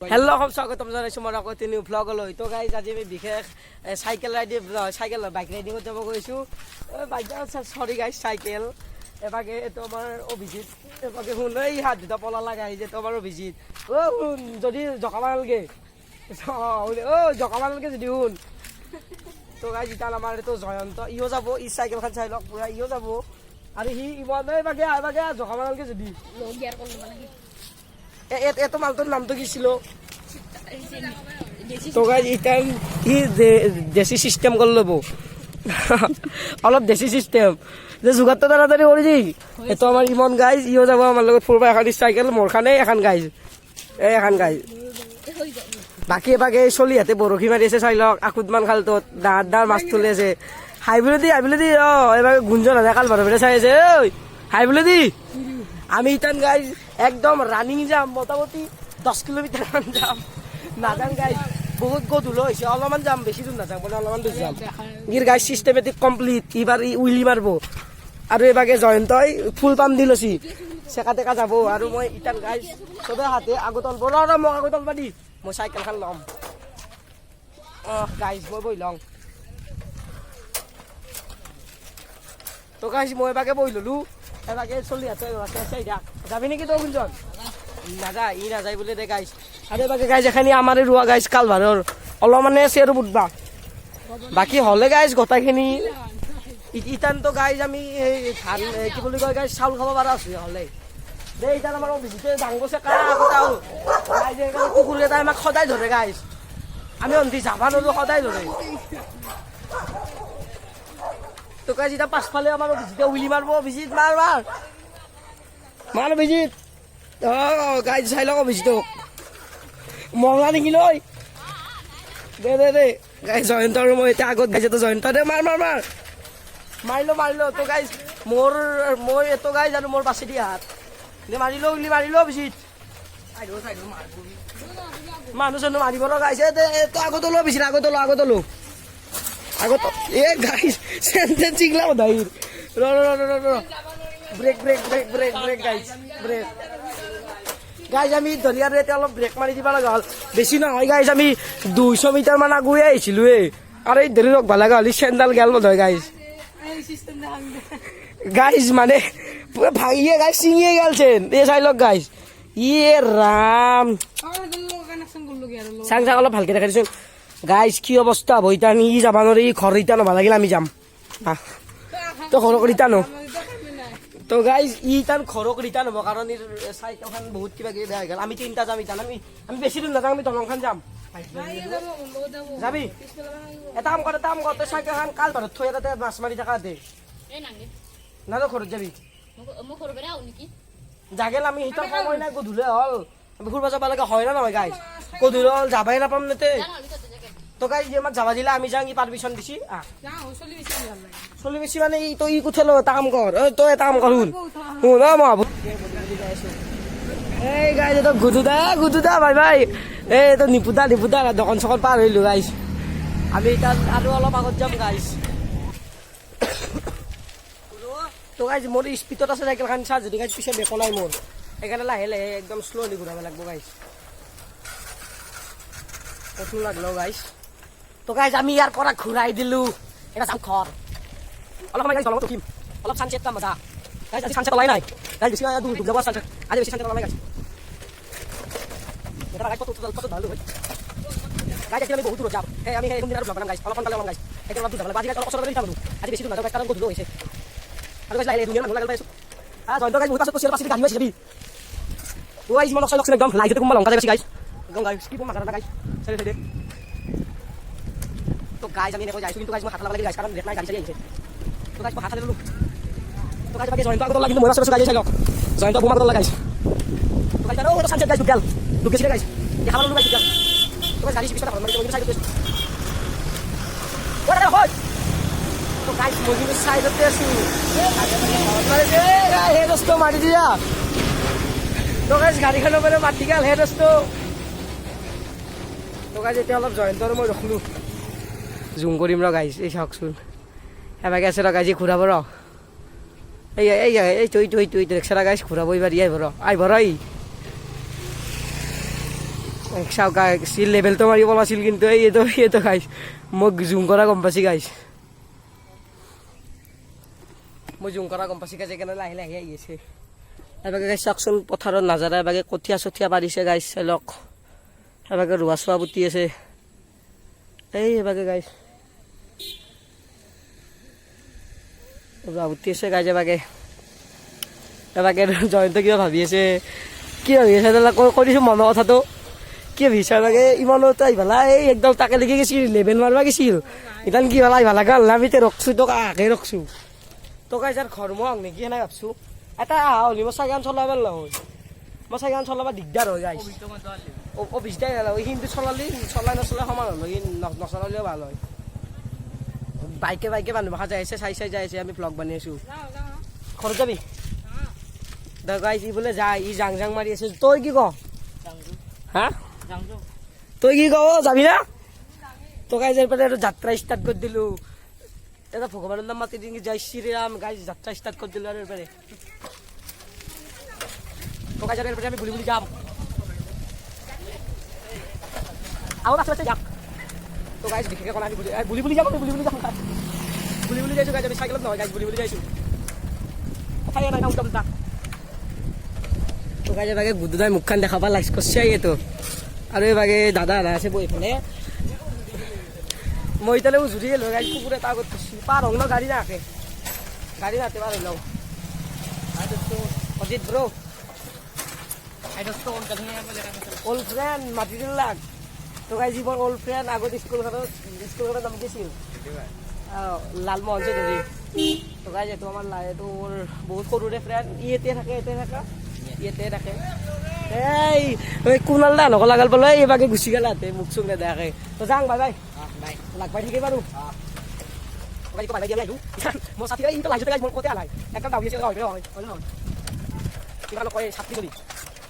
Hello' স্বাগতম জনাইছোঁ মই আকৌ তিনি ভ্লগলৈ। তো গাইজ আজি আমি বিশেষ চাইকেল বাইক ৰাইডিঙত যাব গৈছোঁ। বাইক চৰি গাইজ চাইকেল এবাগে এইটো আমাৰ অভিজিত এবাগে শুন এই হাত দুটা পলা লাগা আহিছে এইটো আমাৰ অভিজিত। শুন যদি জকা মাৰালগে জকা মাৰালগে যদি শুন তো গাইজ এতিয়া আমাৰ এইটো জয়ন্ত ইও যাব ই চাইকেলখন চাই লওক পুৰা ইও যাব আৰু সি ইমান এবাগে জকা মাৰালগে যদি এত মালটোৰ নামটো কি ছিল তো গাইজ ইটা সি দেশী চিষ্টেম কৰি ল'ব অলপ দেশী চিষ্টেম যে যোগাৰটো তাড়াতাড়ি কৰি দি এইটো আমাৰ ইমন গাইজ ইও যাব আমাৰ লগত ফুৰিব এখন চাইকেল মোৰখানে এখন গাইজ এখন গাইজ বাকী এবাগে চলি হাতে বৰশী মাৰি আছে চাই লওক আখুদমান খালটোত ডাঁৰ মাছ তুলি আছে হাইবলৈ দি এবাৰ গুঞ্জন আছে কাল ভাড়া চাই আছে ঐ হাইবলৈ দি আমি ইতান গাইজ একদম রানিং যাম মোটামুটি 10 কিলোমিটার যাম নাজান গাইজ বহুত গধুল হৈছে অলপমান যাম বেছি দূৰ নাযাম মানে অলপমান দূৰ যাম গিৰ গাইজ চিষ্টেমেটিক কমপ্লিট এইবাৰ উইলি মাৰিব আৰু এবাগে জয়ন্তই ফুল পাম্প দি লৈছি চেকা টেকা যাব আৰু মই ইটান গাইজ চবে হাতে আগতল বৰ মোক আগতল পাৰি মই চাইকেলখন ল'ম গাইজ মই বহি লওঁ তো গাইজ মই এবাগে বহি ল'লো এবাগে চলি আছে যাবি নেকি তই গুঞ্জন নাযায় ই নাযায় বোলে দে গাইজ আৰু এবাগে গাইজ এখানি আমাৰ ৰোৱা গাইজ কালভাৰৰ অলপমানে আছে আৰু বুধবা বাকী হ'লে গাইজ গোটাইখিনি ইটানতো গাইজ আমি এই ধান কি বুলি কয় গাইজ চাউল খাব পৰা আছোঁ হ'লে দেই ইটান আমাৰ অভিজিতে ডাঙৰ কা আগতে আৰু গাইজ কুকুৰ এটাই আমাক সদায় ধৰে গাইজ আমি অন্তি যাবা নোৱাৰো সদায় ধৰে তো গাইজ এতিয়া পাছফালে আমাৰ অভিজিতে উইলি মাৰিব অভিজিত মাৰ অভিজিত গাইজ চাই লওক অভিজিতক মৰা নেকি লৈ দে গাইজ জয়ন্ত আৰু মই এতিয়া আগত গাইছে তো জয়ন্ত দে মাৰিলো তো গাইজ মই এইটো গাইজ আৰু মোৰ বাছি দিয়া হাত দে মাৰিলো অভিজিত মানুহ চানুহ মাৰিব লগা গাইছে তো আগত লো অভিজিত আগত লো এ গাইজ চেন চিগলা ধাইৰ ব্ৰেক গাইজ ব্ৰেক গাইজ আমি ধনিয়াৰ এতিয়া অলপ ব্ৰেক মাৰি দিব লগা হ'ল বেছি নহয় গাইজ আমি 200 মিটাৰ মান আগুৱাই আহিছিলোঁ আৰু এই ধৰি ৰখ ভাল লগা হ'লে চেণ্ডাল গেল নহয় গাইজ মানে ভাঙিয়ে গাইজ ছিঙিয়ে গেলছেন এই চাই লওক গাইজ ইয়ে ৰাম চাং অলপ ভালকে দেখাই দিছোন গাইজ কি অৱস্থা হ'ব ইতা ই যাব নোৱাৰি ঘৰ ইতা নভা লাগিল আমি যাম তো ঘৰক ইতা ন তো গাইজ ই তাৰ ঘৰক ৰিটাৰ্ণ হ'ব কাৰণ চাইকেলখন বহুত কিবা কিবি বেয়া হৈ গ'ল আমি 3টা যাম ইতান আমি বেছি দূৰ নাযাওঁ আমি দলংখন যাম যাবি এটা কাম কৰ তই চাইকেলখন কাল ভাৰত থৈ তাতে মাছ মাৰি থকা দে না তই ঘৰত যাবি জাগেল আমি সিহঁতৰ সময় নাই গধূলি হ'ল আমি ফুৰিব যাব লাগে হয় না নহয় গাইজ গধূলি হ'ল যাবাই নাপাম নেতে তো গাইজ আমাক যাবা দিলে আমি যাওঁ ই পাৰমিশ্যন দিছি চলি বেছি মানে তই ই কুঠেলো এটা কাম কৰ তই এটা কাম কৰ শুন মই এই গাইজ এইটো গুদুদা ভাই এই তো নিপুদা দোকান চকন পাৰ হৈলো গাইজ আমি তাত আৰু অলপ আগত যাম গাইজ তো গাইজ মোৰ স্পীডত আছে চাইকেলখন চা যদি গাইজ পিছে বেকো নাই মোৰ সেইকাৰণে লাহে একদম শ্ল'লি ঘূৰাব লাগিব গাইজ কঠোৰ লাগলো গাইজ তো গাইজ আমি ইয়াৰ পৰা ঘূৰাই দিলো এটা যাম ঘৰ অলপ সময় গাইজ দলঙত উঠিম অলপ চানচেট পাম মজা গাইজ আজি চানচেট ওলাই নাই গাইজ বেছি ডুব যাব চানচেট আজি বেছি চানচেট ওলাই গাইজ এটা গাইজ ফটো ভাল হয় গাইজ আমি বহুত দূৰ যাম আমি সেই দিন আৰু ব্লগ বনাম গাইজ অলপ সোনকালে ওলাম গাইজ এতিয়া অলপ দূৰ যাব আজি গাইজ ওচৰত গৈ থাকো আজি বেছি দূৰ নাযাওঁ গাইজ কাৰণ গধূলি হৈছে আৰু গাইজ লাহে দুনিয়াৰ মানুহ লাগল পাইছো জয়ন্ত গাইজ বহুত পাছত পাছত গাড়ী হৈছে ও গাইজ মন লক্ষ একদম লাইটতে কোনবা লংকা যাইছি গাইজ একদম গাইজ কি কোন মাথা গাইজ চাইডে তো গাইজ আমি এনেকৈ যাইছো কিন্তু গাইজ মই হাত লাগি গাইজ কাৰণ ৰেট নাই গাড়ী চাই আহিছে তো গাইজ মই হাত ললো তো গাইজ বাকি জয়ন্ত আগত লাগিলে মই পাছত গাড়ী চাই লওক জয়ন্ত বুমা আগত লাগাইছে তো গাইজ ও সানচেট গাইজ দুগাল দুগেছি গাইজ দেখা পালো গাইজ দুগাল তো গাইজ গাড়ি পিছটা মারি মই সাইডতে ওরে হয় তো গাইজ মই কিন্তু সাইডতে আছি হে দোস্ত মারি দিয়া তো গাইজ গাড়ীখনৰ পৰা মাটি গাল হে দোস্ত তো গাইজ এতিয়া অলপ জয়ন্তৰ মই ৰখলো জুম কৰিম ৰ গাইজ এই চাওকচোন এবাকে আছে ৰ গাইজ ঘূৰাব ৰ এই তুই ৰিক্সাটা গাইজ ঘূৰাব এইবাৰ আহিব ৰ চাওক গাইছ লেভেলটো মাৰিব নাছিল কিন্তু এইটো গাইছ মোক জুম কৰা গম পাইছি গাইছ মই জুম কৰা গম পাইছি গাইছ সেইকাৰণে লাহে লাহে আহি আছে এবাগে গাইছ চাওকচোন পথাৰত নাজাৰা এবাগে কঠীয়া চঠীয়া পাৰিছে গাইছ চাই লওক এবাগে ৰোৱা চোৱা পুতি আছে এই এবাগে গাইছ ৰোৱা পুতি আছে গাইছ এবাগে জয়ন্ত কিবা ভাবি আছে কি ভাবি আছে কৈ দিছোঁ মনৰ কথাটো কি ভাবিছা এবাগে ইমানতে আহিবালা এই একদম তাকে দেখি গৈছিল লেভেল মাৰিব গৈছিল ইতান কি ভাল আহিবালা গাল আমি ৰখছোঁ তোক আহে ৰখছোঁ তোক যাৰ ঘৰ মই নেকি সেনে ভাবছোঁ এটা আহা হ'লি মই চাইকেল চলাব নহয় মই চাইকেল চলাব দিগদাৰ হয় গাইছ অভিজ্ঞতাই ভাল হয় কিন্তু চলাই নচলাই সমান হ'ল নচলালেও ভাল হয় বাইকে মানুহ ভাষা যাই আছে চাই যাই আছে আমি ব্লগ বনাই আছোঁ ঘৰত যাবি গাইছ ই বোলে যায় ই জাং মাৰি আছে তই কি ক হা তই কি ক যাবি না তো গাইছ এরপরে যাত্রা স্টার্ট করে দিল এটা ভগবানের নাম মাতি দিন জয় শ্রীরাম গাইছ যাত্রা স্টার্ট করে দিল আর এরপরে তো গাইছ এরপরে আমি গুলি যাম আও কাছে যাম তো গাইছ দেখে কোন আমি গুলি যাম গুলি যাইছো গাইছ আমি সাইকেলত নহয় গাইছ গুলি যাইছো কোথায় না উল্টা তো গাইছ এবাগে গুদুদাই মুখখান দেখাবা লাইক করছে তো আৰু এবাগে দাদা আছে বহি পেলাই মই তালে উজুৰি লৈ গাইছ কুকুৰ এটা আগত পাৰ হং ন গাড়ী নাকে গাড়ী নাতে পাৰ হৈ লওঁ অজিত ব্ৰ ওল্ড ফ্ৰেণ্ড মাতি দিল লাগ তো গাইছ জীৱন ওল্ড ফ্ৰেণ্ড আগত স্কুলখনত নাম দিছিল লালমোহন চৌধুৰী তো গাইছ এইটো আমাৰ এইটো মোৰ বহুত সৰুৰে ফ্ৰেণ্ড ইয়াতে থাকে এই কোনাল দা নকলা গাল পালে এইবাগে গুচি গেল হাতে মুখ চুখ নেদেখাকে তো যাং বাই লাগ পাই ঠিকেই বাৰু মই চাতি ইনটো লাইছো মোৰ কতে আলাই একটা দাবি আছে হয় কিবা নকয় ছাত্ৰী যদি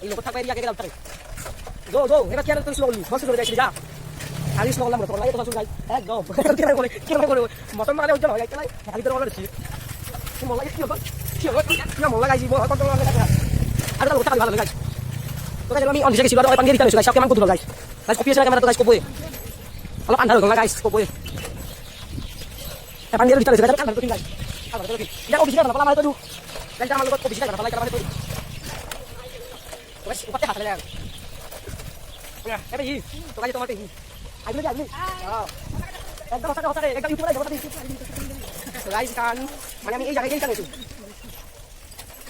এই লগত থাকবাই ইয়াকে গেল তাৰে যো এটা কি আর তুই স্লোলি বস করে যাইছিস যা খালি স্লো লাগলো তো লাগে তো যাই একদম কি করে মতন মানে উজ্জ্বল হয় যাই খালি তোর বলে কি মন লাগে কি মন লাগাইছি মই কত লাগে আর তো কথা ভালো লাগাইছি তো গাইছ আমি অন দিছে ছিল আর পাঙ্গি দিতে গাইছ কেমন কত গাইছ গাইছ কপি আছে ক্যামেরা তো গাইছ কপই অলপ আন্ধার হল গাইছ কপই পাঙ্গি দিতে গাইছ কাল তো গাইছ আর তো কি এটা কপি না পালা মারে তো গাইছ আমার লগত কপি না পালা কামারে তো গাইছ উপরে হাত লাগা এই তো গাইছ তোমার কি আইলে একদম কথা একদম ইউটিউবে যাবো গাইছ কান মানে আমি এই জায়গায় গেছি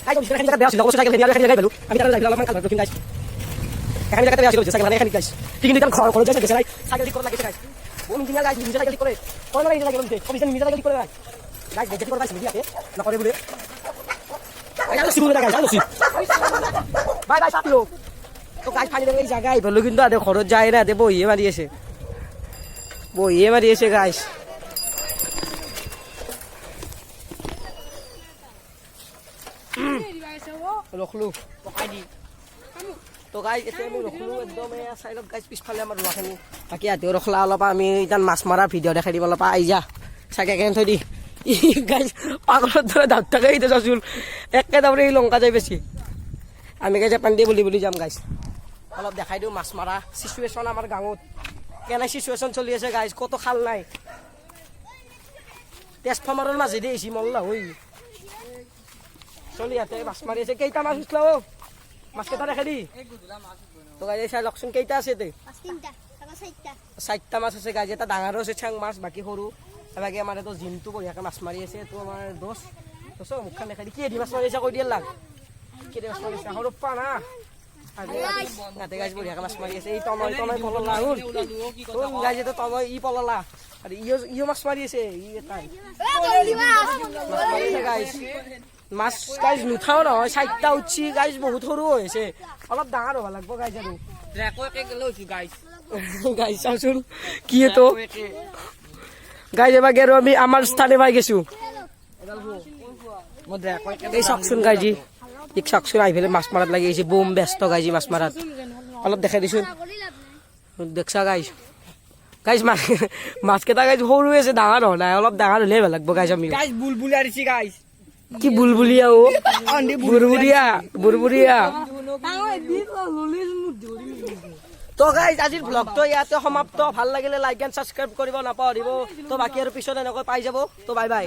গাইছ আমি জায়গা বেয়া ছিল অবশ্যই জায়গা বেয়া গেল আমি তাহলে যাইলাম কাল তো গাইছ এখানে জায়গাতে বেয়া ছিল সাইকেল মানে এখানে গাইছ ঠিক নিতাম খরচ যাচ্ছে গেছে সাইকেল ঠিক করে লাগিয়েছে গাইছ ও ইঞ্জিনিয়ার গাইছ নিজে সাইকেল ঠিক করে কোন লাগে সাইকেল নিতে অফিসে নিজে সাইকেল ঠিক করে গাইছ যেতে করে গাইছ মিডিয়াতে না করে বলে আইলো সিবুলে গাইছ আইলো সি বাই সাথী লোক তো গাইছ ফাইনালি এই জায়গায় ভালো কিন্তু আদে খরচ যায় না দে বইয়ে মারিয়েছে গাইছ ৰখলো পকাই দি তো গাইছ এতিয়া আমি ৰখলো একদম চাইডত গাইছ পিছফালে আমাৰ ৰোৱাখিনি বাকী আদিও ৰখলা অলপ আমি ইতান মাছ মাৰা ভিডিঅ' দেখাই দিম অলপ আহি যা চাগে কেন থৈ দি গাইছ পাগলৰ দৰে দাঁত থাকে এতিয়া চাচোন একে দামৰে এই লংকা যায় বেছি আমি গাইছ পানী দিয়ে বুলি যাম গাইছ অলপ দেখাই দিওঁ মাছ মাৰা চিচুৱেশ্যন আমাৰ গাঁৱত কেনে চিচুৱেশ্যন চলি আছে গাইছ কতো খাল নাই ট্ৰেন্সফৰ্মাৰৰ মাজেদি আহিছি মল্লা হৈ চলি ইয়াতে মাছ মাৰি আছে কেইটা মাছ উঠলা অ মাছ কেইটা দেখাই দি তো গাইছ চাই লকচোন কেইটা আছে তে 4টা মাছ আছে গাইছ এটা ডাঙৰ আছে চাং মাছ বাকী সৰু এবাগে আমাৰ তো জিমটো বঢ়িয়াকে মাছ মাৰি আছে তো আমাৰ দোষ মুখখন দেখাই দি কি দি মাছ মাৰি আছে কৈ দিয়া লাগ কি দি মাছ মাৰি আছে সৰু পা না নাতে গাইছ বঢ়িয়াকে মাছ মাৰি আছে এই তনয় পললা হ'ল গাইছ তো তনয় ই পললা আৰু ইও মাছ মাৰি আছে ই এটাই গাইছ মাছ গাইছ নুঠাও নহয় 4টা উঠছি গাইছ বহুত সৰু হৈছে অলপ ডাঙৰ হ'ব লাগিব গাইছ আৰু গাইছ চাওচোন কি তো গাইছ এবাগে আৰু আমি আমাৰ স্থানে পাই গৈছো এই চাওকচোন গাইজি এক চাওকচোন আহি পেলাই মাছ মাৰাত লাগি আহিছে বম ব্যস্ত গাইজি মাছ মাৰাত অলপ দেখাই দিছোন দেখছা গাইছ মাছকেইটা গাইছ সৰু আছে ডাঙৰ হোৱা নাই অলপ ডাঙৰ হ'লে ভাল লাগিব গাইছ আমি বুলবুলি আনিছি গাইছ কি বুলবুলিয়া ও বুৰবুৰিয়া তো গাইজ আজিৰ ব্লগটো ইয়াতে সমাপ্ত ভাল লাগিলে লাইক এণ্ড ছাবস্ক্ৰাইব কৰিব নাপাহৰিব তো বাকী আৰু পিছত এনেকৈ পাই যাব তো বাই বাই